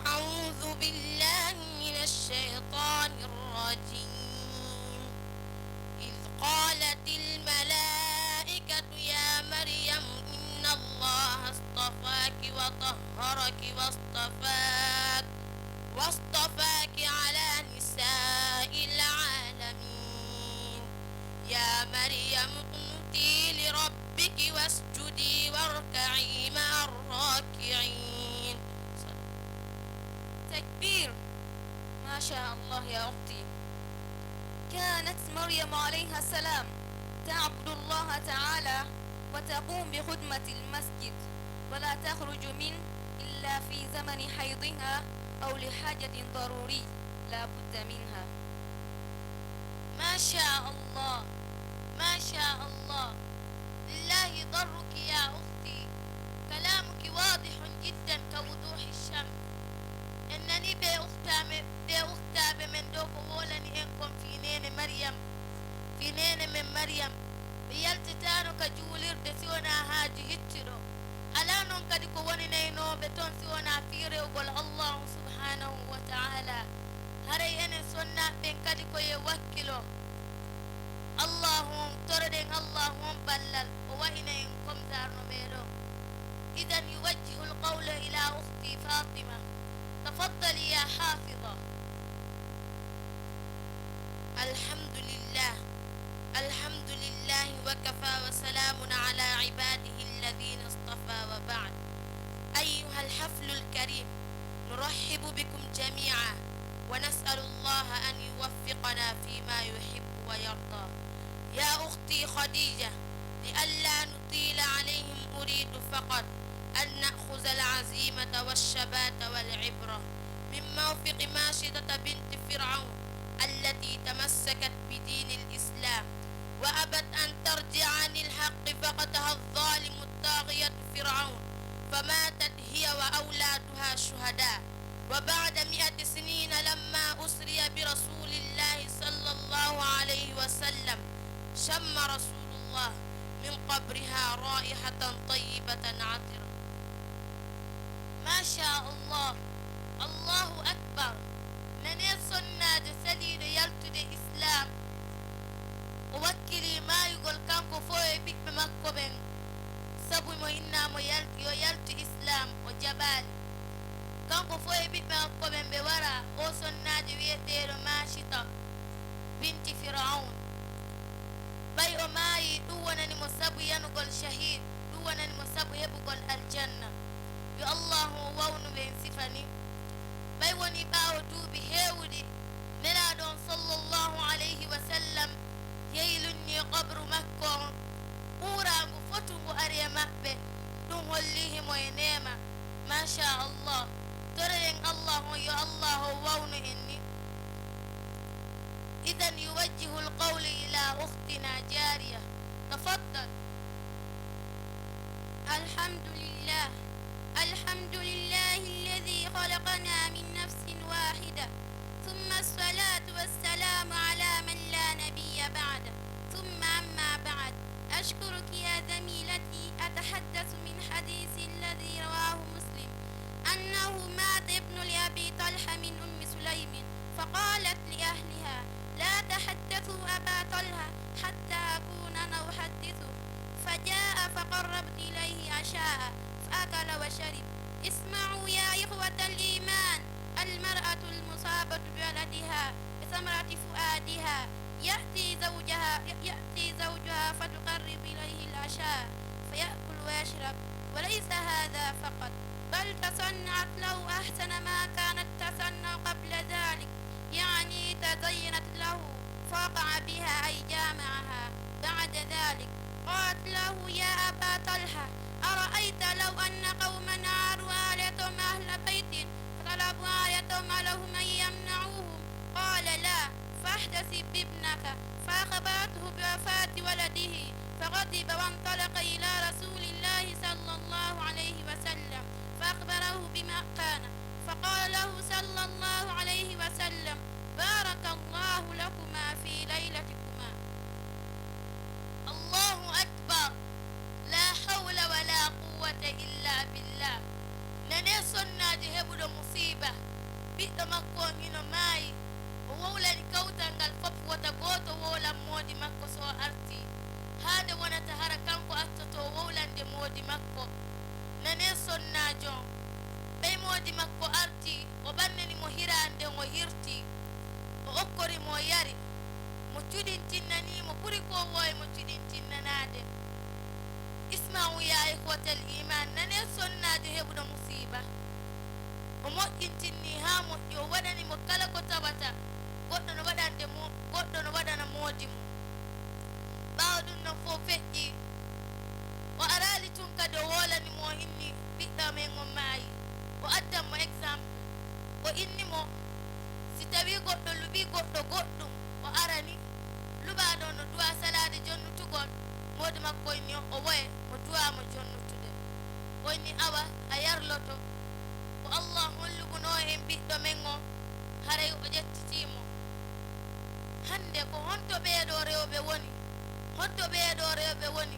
M: أعوذ بالله من الشيطان الرجيم. إذ قالت الملائكة يا مريم إن الله اصطفاك وطهرك واصطفاك على نساء العالمين. يا مريم اقنتي لربك واسجدي واركعي مع الراكعين. تكبير. ما شاء الله يا أختي.
N: كانت مريم عليها السلام تعبد الله تعالى وتقوم بخدمة المسجد ولا تخرج منه إلا في زمن حيضها أو لحاجة ضروري لا بد منها.
O: ما شاء الله ما شاء الله، لله ضرك يا أختي، كلامك واضح جدا كوضوح الشمس. إنني بأختها بمن دوك وولني إنكم في نين مريم في نين من مريم بيالتتانو كجولير دسيونا هاجي هتشرو ألا نون كدكو وني نينو بتون سيونا فيري وقول الله سبحانه وتعالى هري إن سنة بين كدكو يوكلو اللهم تردين اللهم بلل وإن إنكم زارنو بيرو. إذا يوجه القول إلى أختي فاطمة، تفضلي يا حافظة. الحمد لله الحمد لله وكفى وسلام على عباده الذين اصطفى وبعد. أيها الحفل الكريم، نرحب بكم جميعا ونسأل الله أن يوفقنا فيما يحب ويرضى. يا أختي خديجة، لئلا نطيل عليهم أريد فقط أن نأخذ العزيمة والشبات والعبرة من موفق ماشطة بنت فرعون التي تمسكت بدين الإسلام وأبت أن ترجع عن الحق فقدها الظالم الطاغية فرعون، فماتت هي وأولادها شهداء. وبعد 100 سنين لما أسري برسول الله صلى الله عليه وسلم شم رسول الله من قبرها رائحة طيبة عطرة. ما شاء الله، الله أكبر. ننسونا سديد يلتد إسلام ووكلي ما يقول كانكو فوي بيك بمكوبين سبو مو إنا مو يلتي إسلام وجبال كانكو فوي بيك بمكوبين بورا وصنا جويتير ماشطة بنت فرعون باي أماي دوانا نمسابو ينقل شهيد دوانا نمسابو يبقل الجنة يا الله وونو بين سفني باي وني باو دوبي هيودي نلادون صلى الله عليه وسلم ييلني قبر مكة أورا مفتو أريا مكبه دون وليه موينيما. ما شاء الله، ترين الله يا الله وون إني. إذا يوجه القول إلى أختنا جارية، تفضل.
P: الحمد لله الحمد لله الذي خلقنا من نفس واحدة، ثم الصلاة والسلام على من لا نبي بعده، ثم أما بعد، أشكرك يا زميلتي. أتحدث من حديث الذي رواه مسلم أنه مات ابن لأبي طلحة من أم سليم، فقالت لأهلها: لا تحدثوا أبا طلحة حتى أكون أنا أحدثه. فجاء فقربت إليه عشاء فأكل وشرب. اسمعوا يا إخوة الإيمان، المرأة المصابة بولدها بثمرة فؤادها يأتي زوجها فتقرب إليه العشاء فيأكل ويشرب، وليس هذا فقط، بل تصنعت له أحسن ما كانت تصنع قبل ذلك، يعني تزينت له فوقع بها أي جامعها. بعد ذلك قالت له: يا أبا طلحة، أرأيت لو أن قوما عاروا آلهتهم أهل بيت فطلبوا آلهتهم لهم أن يمنعوهم؟ قال: لا، فاحتسب بابنك. فأخبرته بوفاة ولده فغضب وانطلق إلى رسول الله صلى الله عليه وسلم فأخبره بما كان، فقال له صلى الله عليه وسلم: بارك الله لكما في ليلتكما. الله أكبر، لا حول ولا قوة إلا بالله. ننسونا جهبو مصيبة بيت مكو هنا ماي وولا لكوتا الفب وتقوت وولا مودي مكو سو أرتي هذا ونتهرى كنكو أتتو وولا دي مودي مكو. ننسونا جون بي مودي مكو أرتي وبنني مهيرا عندي مهيرتي وأكوري موياري مجودين تناني مبوريكو ووي مجودين تنانادي. اسمعوا يا إخوة الإيمان، ننسونا جهبو مصيبة ومؤكن تني هامو يوودني مكالكو تبتا قلنا نبدا
O: goɗɗo no waɗana moodi mum ɓaawa ɗum non fof feƴƴi o araali tun kadi o wolani mo inni ɓiɗɗo men on maayi o addan mo exemple o inni mo si tawi goɗɗo luɓi goɗɗo goɗɗum o arani luɓaɗo no duwa salade jonnutugol moodi makko inni o woye mo duwamo jonnutude o inni awa a yarloto ko allah holluguno en ɓiɗɗo men o haray o ƴettitimo hande ko honto ɓeeɗo rewɓe woni honto ɓeeɗo rewɓe woni